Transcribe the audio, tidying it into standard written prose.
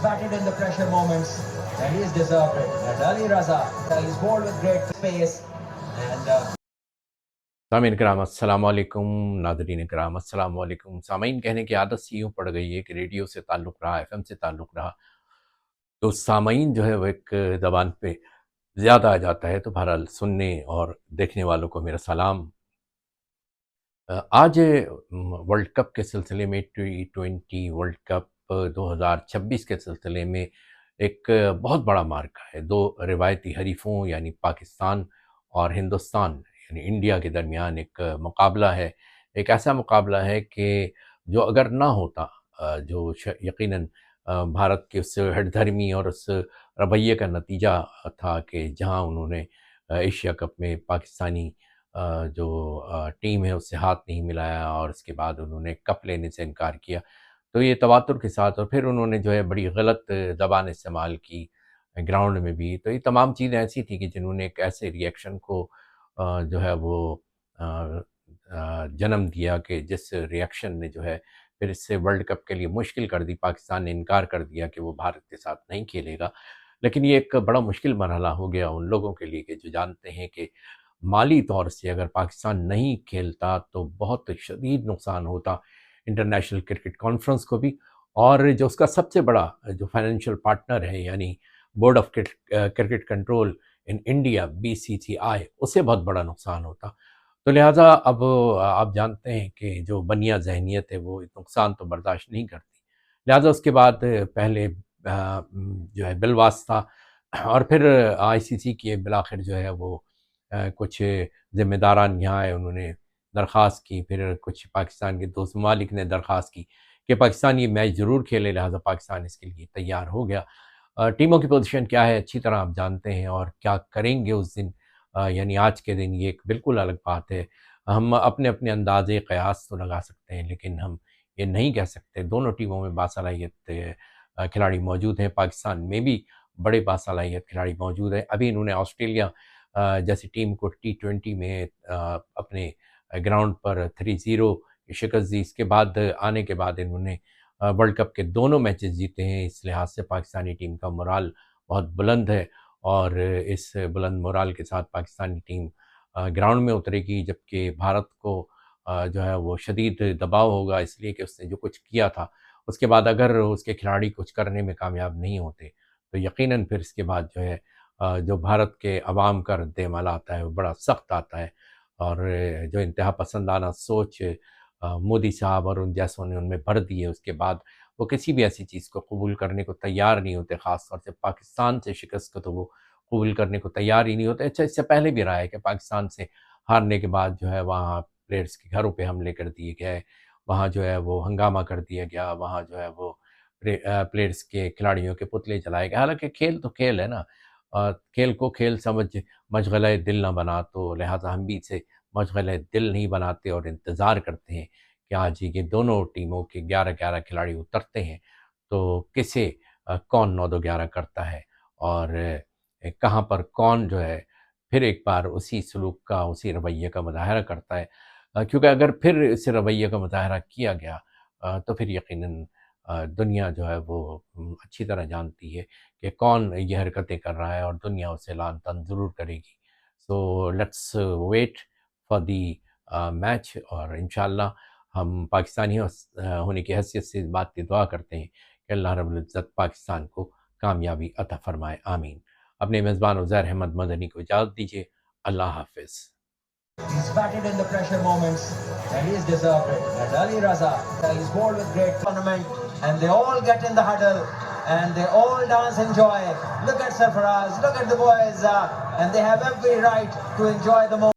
batted in the pressure moments, and he's deserved it. And Ali Raza, he's bowled with great pace, and सामीन कराम अस्सलाम वालेकुम, नाज़रीन कराम अस्सलाम वालेकुम। सामीन कहने की आदत सी यूँ पड़ गई है कि रेडियो से ताल्लुक़ रहा, एफएम से ताल्लुक़ रहा तो सामीन जो है वो एक ज़बान पे ज़्यादा आ जाता है। तो बहरहाल सुनने और देखने वालों को मेरा सलाम। आज वर्ल्ड कप के सिलसिले में T20 वर्ल्ड कप 2026 के सिलसिले में एक बहुत बड़ा मार्का है। दो रिवायती हरीफों यानी पाकिस्तान और हिंदुस्तान यानी इंडिया के दरमियान एक मुकाबला है। एक ऐसा मुकाबला है कि जो अगर ना होता जो यकीनन भारत के उस हठधर्मी और उस रवैये का नतीजा था कि जहां उन्होंने एशिया कप में पाकिस्तानी जो टीम है उससे हाथ नहीं मिलाया और उसके बाद उन्होंने कप लेने से इनकार किया। तो ये तवातुर के साथ और फिर उन्होंने जो है बड़ी गलत ज़बान इस्तेमाल की ग्राउंड में भी। तो ये तमाम चीज़ें ऐसी थी कि जिन्होंने एक ऐसे रिएक्शन को जो है वो जन्म दिया कि जिस रिएक्शन ने जो है फिर इससे वर्ल्ड कप के लिए मुश्किल कर दी। पाकिस्तान ने इनकार कर दिया कि वो भारत के साथ नहीं खेलेगा। लेकिन ये एक बड़ा मुश्किल मरहला हो गया उन लोगों के लिए कि जो जानते हैं कि माली तौर से अगर पाकिस्तान नहीं खेलता तो बहुत शदीद नुकसान होता इंटरनेशनल क्रिकेट कॉन्फ्रेंस को भी, और जो उसका सबसे बड़ा जो फाइनेंशियल पार्टनर है यानी board of cricket control in India BCCI, उसे बहुत बड़ा नुकसान होता। तो लिहाजा अब आप जानते हैं कि जो बनिया जहनीत है वो नुकसान तो बर्दाश्त नहीं करती। लिहाजा उसके बाद पहले जो है बिलवास्ता और फिर ICC की बिलाखिर जो है वो कुछ ज़िम्मेदारान यहाँ आए, उन्होंने दरख्वास्त की। फिर कुछ पाकिस्तान के दोस्त ममालिक ने दरख्वास्त की कि पाकिस्तान ये मैच ज़रूर खेले, लिहाजा पाकिस्तान इसके लिए तैयार हो गया। टीमों की पोजीशन क्या है अच्छी तरह आप जानते हैं, और क्या करेंगे उस दिन यानी आज के दिन, ये एक बिल्कुल अलग बात है। हम अपने अपने अंदाज़े क़यास तो लगा सकते हैं लेकिन हम ये नहीं कह सकते। दोनों टीमों में बासलाहियत खिलाड़ी मौजूद हैं। पाकिस्तान में भी बड़े बासलाहियत खिलाड़ी मौजूद हैं। अभी इन्होंने ऑस्ट्रेलिया जैसी टीम को T20 में अपने ग्राउंड पर 3-0 की शिकस्त दी। इसके बाद आने के बाद इन्होंने वर्ल्ड कप के दोनों मैचेस जीते हैं। इस लिहाज से पाकिस्तानी टीम का मोराल बहुत बुलंद है और इस बुलंद मोराल के साथ पाकिस्तानी टीम ग्राउंड में उतरेगी, जबकि भारत को जो है वो शदीद दबाव होगा इसलिए कि उसने जो कुछ किया था उसके बाद अगर उसके खिलाड़ी कुछ करने में कामयाब नहीं होते तो यकीनन फिर इसके बाद जो है जो भारत के अवाम का रद्द-ए-अमल आता है वो बड़ा सख्त आता है। और जो इंतहा पसंदाना सोच मोदी साहब और उन जैसों ने उनमें भर दी है, उसके बाद वो किसी भी ऐसी चीज़ को कबूल करने को तैयार नहीं होते। ख़ास तौर से पाकिस्तान से शिकस्त को तो वो कबूल करने को तैयार ही नहीं होते। अच्छा, इससे पहले भी रहा है कि पाकिस्तान से हारने के बाद जो है वहाँ प्लेयर्स के घरों पे हमले कर दिए गए, वहाँ जो है वो हंगामा कर दिया गया, वहाँ जो है वो प्लेयर्स के खिलाड़ियों के पुतले जलाए गए। हालाँकि खेल तो खेल है ना, खेल को खेल समझ मशगले दिल ना बना, तो लिहाजा हम भी इसे मशगले दिल नहीं बनाते और इंतज़ार करते हैं कि आज ये दोनों टीमों के 11-11 खिलाड़ी उतरते हैं तो किसे कौन 9-2-11 करता है और कहाँ पर कौन जो है फिर एक बार उसी सलूक का उसी रवैये का मुज़ाहरा करता है। क्योंकि अगर फिर इस रवैये का मुज़ाहरा किया गया तो फिर यकीनन दुनिया जो है वो अच्छी तरह जानती है कि कौन ये हरकतें कर रहा है और दुनिया उसे लान-तान ज़रूर करेगी। So let's wait for the match, और इंशाअल्लाह हम पाकिस्तानी होने की हैसियत से इस बात की दुआ करते हैं कि अल्लाह रब्बुल इज़्ज़त पाकिस्तान को कामयाबी अता फ़रमाए, आमीन। अपने मेज़बान उज़ैर अहमद मदनी को इजाज़त दीजिए। अल्लाह हाफ़िज़। he's batted in the pressure moments, and he's deserved it. And Ali Raza, he's bowled with great tournament, and they all get in the huddle, and they all dance and enjoy. Look at Sarfaraz, look at the boys, and they have every right to enjoy the moment.